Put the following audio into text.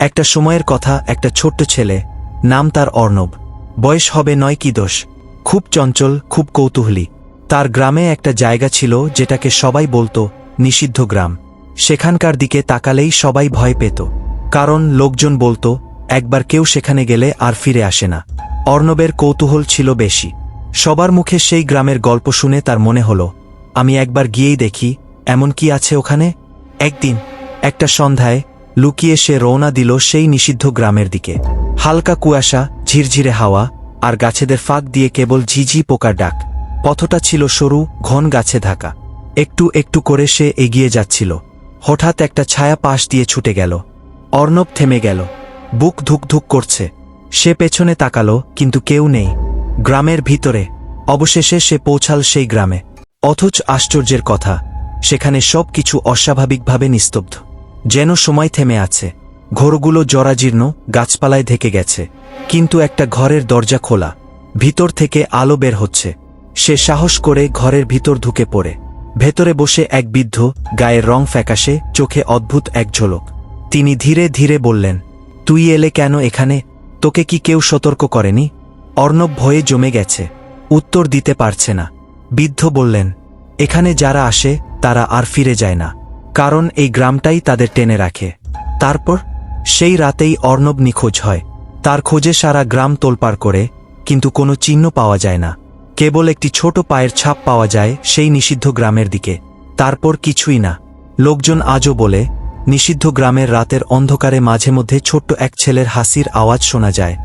একটা সময়ের কথা, একটা ছোট্ট ছেলে, নাম তার অর্ণব। বয়স হবে 9 কি 10। খুব চঞ্চল, খুব কৌতূহলী। তার গ্রামে একটা জায়গা ছিল যেটাকে সবাই বলতো নিষিদ্ধ গ্রাম। সেখানকার দিকে তাকালেই সবাই ভয় পেত, কারণ লোকজন বলতো একবার কেউ সেখানে গেলে আর ফিরে আসে না। অর্ণবের কৌতূহল ছিল বেশি। সবার মুখে সেই গ্রামের গল্প শুনে তার মনে হলো, আমি একবার গিয়েই দেখি এমন কি আছে ওখানে। একদিন একটা সন্ধ্যায় লুকিয়ে সে রওনা দিল সেই নিষিদ্ধ গ্রামের দিকে। হালকা কুয়াশা, ঝিরঝিরে হাওয়া, আর গাছেদের ফাঁক দিয়ে কেবল ঝিঝি পোকার ডাক। পথটা ছিল সরু, ঘন গাছে ঢাকা। একটু একটু করে সে এগিয়ে যাচ্ছিল। হঠাৎ একটা ছায়া পাশ দিয়ে ছুটে গেল। অর্ণব থেমে গেল। বুক ধুকধুক করছে। সে পেছনে তাকালো, কিন্তু কেউ নেই গ্রামের ভিতরে। অবশেষে সে পৌঁছাল সেই গ্রামে। অথচ আশ্চর্যের কথা, সেখানে সব কিছু অস্বাভাবিকভাবে নিস্তব্ধ, যেন সময় থেমে আছে। ঘরগুলো জরাজীর্ণ, গাছপালায় ঢেকে গেছে, কিন্তু একটা ঘরের দরজা খোলা। ভিতর থেকে আলো বের হচ্ছে। সে সাহস করে ঘরের ভিতর ঢুকে পড়ে। ভেতরে বসে এক বৃদ্ধ, গায়ের রং ফ্যাকাশে, চোখে অদ্ভুত এক ঝলক। তিনি ধীরে ধীরে বললেন, তুই এলে কেন এখানে? তোকে কি কেউ সতর্ক করেনি? অর্ণব ভয়ে জমে গেছে, উত্তর দিতে পারছে না। বৃদ্ধ বললেন, এখানে যারা আসে তারা আর ফিরে যায় না, কারণ এই গ্রামটাই তাদের টেনে রাখে। তারপর সেই রাতেই অর্ণব নিখোঁজ হয়। তার খোঁজে সারা গ্রাম তোলপাড় করে, কিন্তু কোনো চিহ্ন পাওয়া যায় না। কেবল একটি ছোট পায়ের ছাপ পাওয়া যায় সেই নিষিদ্ধ গ্রামের দিকে। তারপর কিছুই না। লোকজন আজও বলে, নিষিদ্ধ গ্রামের রাতের অন্ধকারে মাঝে মধ্যে ছোট্ট এক ছেলের হাসির আওয়াজ শোনা যায়।